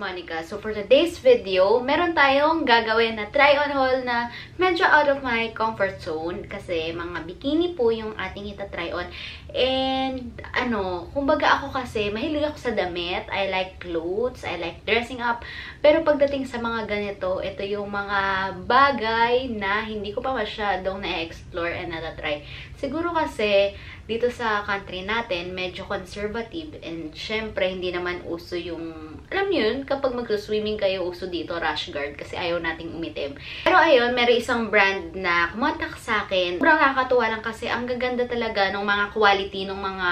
Monica. So, for today's video, meron tayong gagawin na try-on haul na medyo out of my comfort zone kasi mga bikini po yung ating ita-try on. And, kumbaga ako kasi, mahilig ako sa damit. I like clothes, I like dressing up. Pero pagdating sa mga ganito, ito yung mga bagay na hindi ko pa masyadong na-explore and na-try. Siguro kasi, dito sa country natin, medyo conservative. And, syempre, hindi naman uso yung, alam niyo yun, kapag mag-swimming kayo, uso dito, rash guard, kasi ayaw nating umitim. Pero ayun, meron isang brand na kumontak sa akin. Sobrang nakakatuwa lang kasi ang gaganda talaga ng mga quality ng mga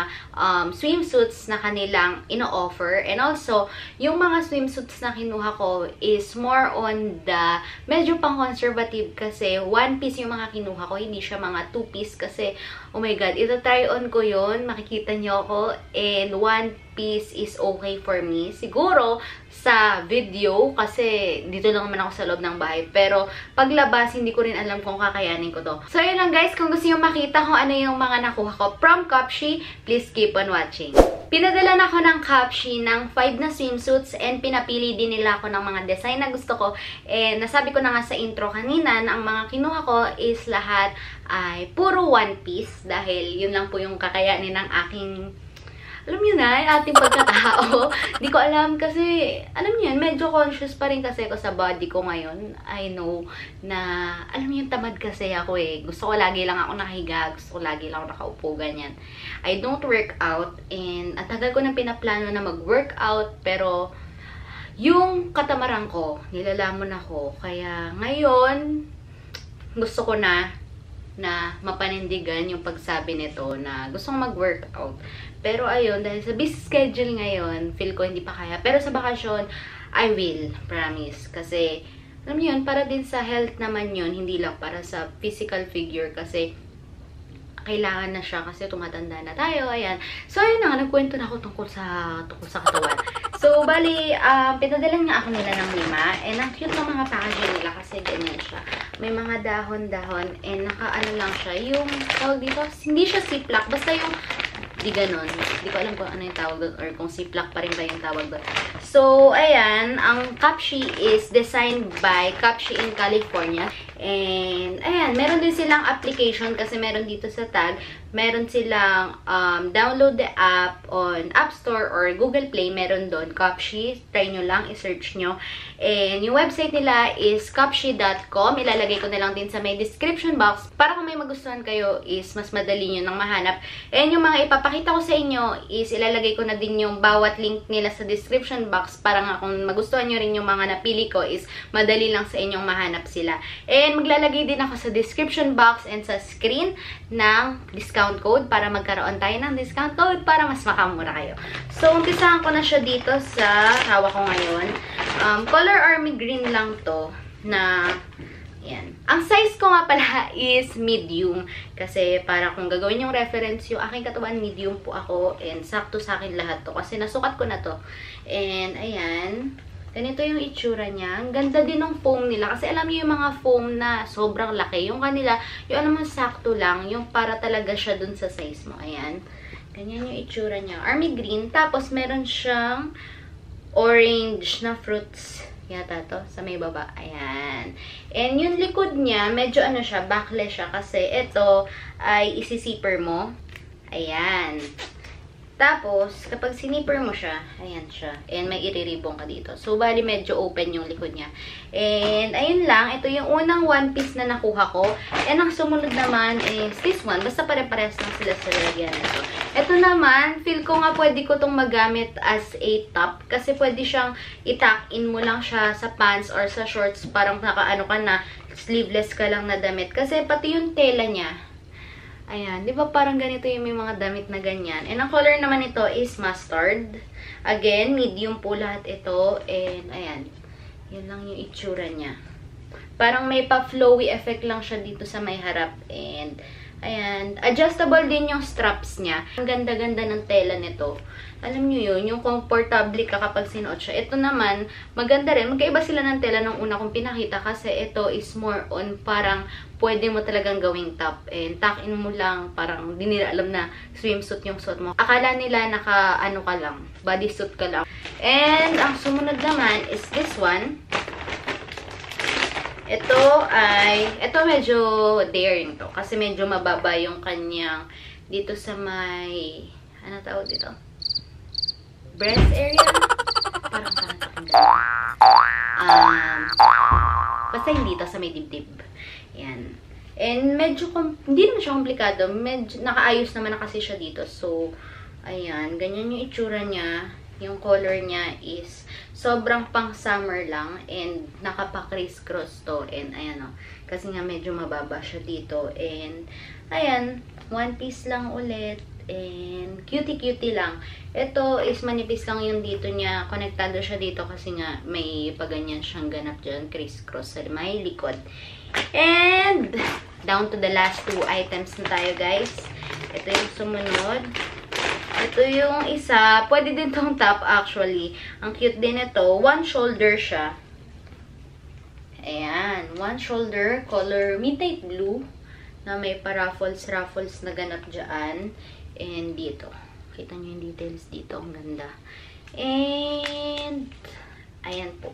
swimsuits na kanilang ino-offer. And also, yung mga swimsuits na kinuha ko is more on the medyo pang-conservative kasi one piece yung mga kinuha ko, hindi siya mga two piece kasi, oh my god, ito try on ko yun, makikita nyo ako, and one piece is okay for me. Siguro, sa video, kasi dito lang naman ako sa loob ng bahay. Pero, paglabas, hindi ko rin alam kung kakayanin ko to. So, yun lang guys. Kung gusto nyo makita kung ano yung mga nakuha ko from Cupshe, please keep on watching. Pinadala na ako ng Cupshe ng 5 na swimsuits and pinapili din nila ako ng mga design na gusto ko. And nasabi ko na nga sa intro kanina na ang mga kinuha ko is lahat ay puro one piece dahil yun lang po yung kakayanin ng aking, alam nyo na, yung ating pagkatao. Di ko alam kasi, alam nyo yun, medyo conscious pa rin kasi ako sa body ko ngayon. I know na, alam nyo yung tamad kasi ako eh. Gusto ko lagi lang ako nakahiga, gusto ko lagi lang ako nakaupo, ganyan. I don't work out and ang tagal ko nang pinaplano na mag-workout pero yung katamaran ko, nilalamon ako. Kaya ngayon, gusto ko na mapanindigan yung pagsabi nito na gustong mag-workout. Pero ayun, dahil sa busy schedule ngayon, feel ko hindi pa kaya. Pero sa bakasyon, I will, promise. Kasi, alam niyo yun, para din sa health naman yun, hindi lang para sa physical figure. Kasi, kailangan na siya kasi tumatanda na tayo. Ayan. So, ayun na nga, nagkwento na ako tungkol sa katawan. So, bali, pinadalan nga ako nila ng 5. And ang cute ng mga packaging nila kasi ganyan siya. May mga dahon-dahon and naka-ano lang siya. Yung tawag dito, hindi siya ziplock. Basta yung di ganon. Hindi ko alam kung ano yung tawag doon or kung ziplock pa rin ba yung tawag doon. So, ayan. Ang Cupshe is designed by Cupshe in California. And, ayan. Meron din silang application kasi meron dito sa tag. Meron silang download the app on App Store or Google Play. Meron doon. Cupshe. Try nyo lang. I-search nyo. And, yung website nila is cupshe.com. Ilalagay ko na lang din sa may description box para kung may magustuhan kayo is mas madali nyo nang mahanap. And, yung mga ipapakita ko sa inyo is ilalagay ko na din yung bawat link nila sa description box para nga kung magustuhan nyo rin yung mga napili ko is madali lang sa inyong mahanap sila. And, maglalagay din ako sa description box and sa screen ng discount code para magkaroon tayo ng discount code para mas makamura kayo. So, umpisahan ko na siya dito sa hawak ko ngayon. Color army green lang to na yan. Ang size ko nga pala is medium. Kasi para kung gagawin yung reference, yung aking katawan, medium po ako. And sakto sa akin lahat to. Kasi nasukat ko na to. And ayan. Ganito yung itsura niya. Ang ganda din ng foam nila. Kasi alam niyo yung mga foam na sobrang laki. Yung kanila, yung alam mo sakto lang. Yung para talaga siya dun sa size mo. Ayan. Ganyan yung itsura niya. Army green. Tapos meron siyang orange na fruits. Yata to, sa may baba. Ayan. And yung likod niya, medyo ano siya, backless siya. Kasi ito ay isi-zipper mo. Ayan. Tapos, kapag sinipper mo siya, ayan siya. And may iriribong ka dito. So, bali medyo open yung likod niya. And, ayun lang. Ito yung unang one piece na nakuha ko. And, ang sumunod naman is this one. Basta pare-pares lang sila sa lalagyan nito. Ito naman, feel ko nga pwede ko itong magamit as a top. Kasi pwede siyang i-tuck-in mo lang siya sa pants or sa shorts. Parang nakaano ka na, sleeveless ka lang na damit. Kasi pati yung tela niya, ayan, di ba parang ganito yung may mga damit na ganyan. And ang color naman ito is mustard. Again, medium po lahat ito. And ayan, yun lang yung itsura niya. Parang may pa-flowy effect lang siya dito sa may harap. And, ayan. Adjustable din yung straps niya. Ang ganda-ganda ng tela nito. Alam nyo yun, yung comfortable ka kapag sinuot siya. Ito naman, maganda rin. Magkaiba sila ng tela nung una kong pinakita kasi ito is more on parang pwede mo talagang gawing top. And tuck-in mo lang, parang di nila alam na swimsuit yung suot mo. Akala nila naka-ano ka lang, bodysuit ka lang. And ang sumunod naman is this one. Ito medyo daring to. Kasi medyo mababa yung kanyang dito sa may, ano tawag dito? Breast area? Parang basta hindi to sa may dibdib. Yan. And medyo, hindi naman siya komplikado. Medyo, nakaayos naman na kasi siya dito. So, ayan. Ganyan yung itsura niya. Yung color niya is sobrang pang summer lang. And nakapa-criss-cross to. And ayan o. Kasi nga medyo mababa siya dito. And ayan. One piece lang ulit. And cutie-cutie lang. Ito is manipis lang yung dito niya. Konektado siya dito kasi nga may paganyan siyang ganap dyan. Criss-cross sa may likod. And down to the last two items na tayo, guys. Ito yung sumunod. Ito yung isa. Pwede din tong top actually. Ang cute din ito. One shoulder siya. Ayan. One shoulder. Color midnight blue. Na may pa-ruffles na ganap dyan. And dito. Kita nyo yung details dito. Ang ganda. And ayan po.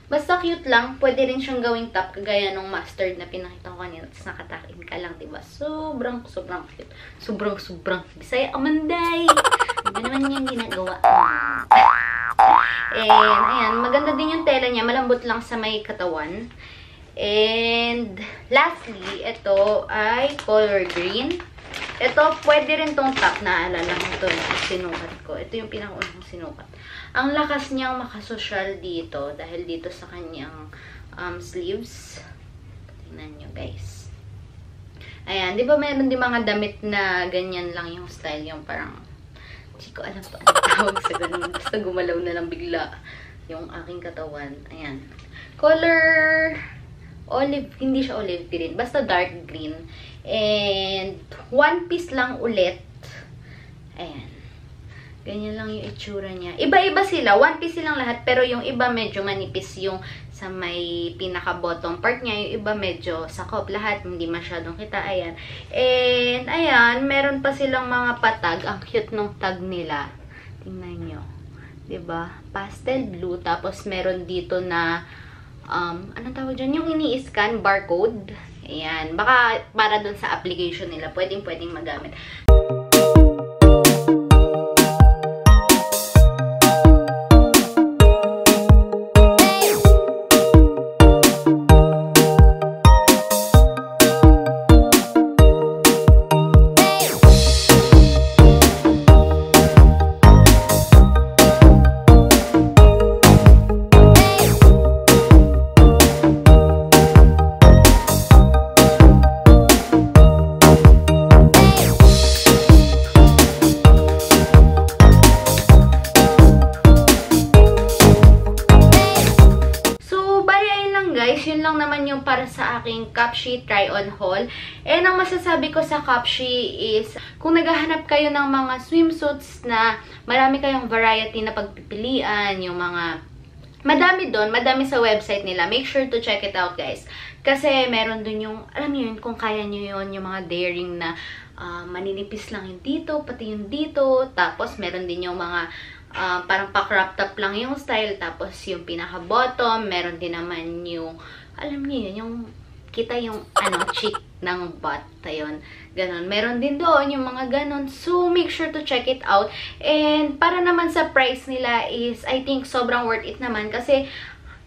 Basta cute lang. Pwede rin siyang gawing top. Kagaya nung mustard na pinakita ko kanina. Tapos nakatakin ka lang, diba? Sobrang cute. Sobrang. Bisaya Amanday! Ano naman yung ginagawa? And, ayan. Maganda din yung tela niya. Malambot lang sa may katawan. And, lastly, ito ay color green. Ito, pwede rin tong top. Naalala ko ito. Sinukat ko. Ito yung pinakaunang sinukat. Ang lakas niyang makasosyal dito. Dahil dito sa kanyang sleeves. Tingnan nyo, guys. Ayan. Di ba meron din mga damit na ganyan lang yung style. Yung parang, hindi ko alam pa ano tawag sa ganun. Basta gumalaw na lang bigla yung aking katawan. Ayan. Color olive, hindi siya olive green. Basta dark green. And, one piece lang ulit. Ayan. Ganyan lang yung itsura niya. Iba-iba sila. One piece silang lahat. Pero yung iba medyo manipis yung sa may pinaka-bottom part niya. Yung iba medyo sakop. Lahat hindi masyadong kita. Ayan. And, ayan. Meron pa silang mga patag. Ang cute nung tag nila. Tingnan nyo. Diba? Pastel blue. Tapos, meron dito na anong tawag dyan? Yung ini-scan barcode. Ayan. Baka para dun sa application nila, pwedeng magamit. Yun lang naman yung para sa aking Cupshe try-on haul. And ang masasabi ko sa Cupshe is, kung naghahanap kayo ng mga swimsuits na marami kayong variety na pagpipilian, yung mga madami sa website nila, make sure to check it out, guys. Kasi meron dun yung, alam niyo yun, kung kaya nyo yun, yung mga daring na maninipis lang yung dito, pati yung dito. Tapos meron din yung mga parang pa-crop top lang yung style. Tapos yung pinaka-bottom, meron din naman yung, alam niyo yun, yung kita yung cheek ng butt. Ayun, ganon. Meron din doon yung mga ganon. So, make sure to check it out. And para naman sa price nila is, I think, sobrang worth it naman. Kasi,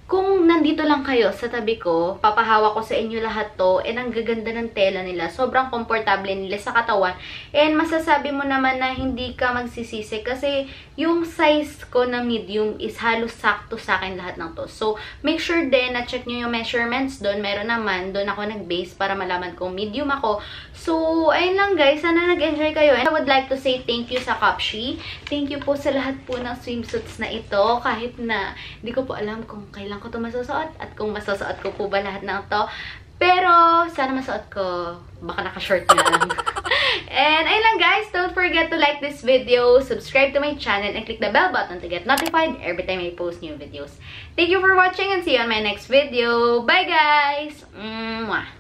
kung nandito lang kayo sa tabi ko, papahawak ko sa inyo lahat to. And ang gaganda ng tela nila. Sobrang komportable nila sa katawan. And masasabi mo naman na hindi ka magsisisi. Kasi yung size ko na medium is halos sakto sa akin lahat ng to. So, make sure din na check nyo yung measurements doon. Meron naman. Doon ako nag-base para malaman kung medium ako. So, ayun lang guys. Sana nag-enjoy kayo. And I would like to say thank you sa Cupshe. Thank you po sa lahat po ng swimsuits na ito. Kahit na hindi ko po alam kung kailan kailan ko ito masusuot at kung masusuot ko po ba lahat ng to. Pero, sana masuot ko. Baka naka-short na lang. And, ayun lang guys. Don't forget to like this video, subscribe to my channel, and click the bell button to get notified every time I post new videos. Thank you for watching and see you on my next video. Bye guys! Mwah!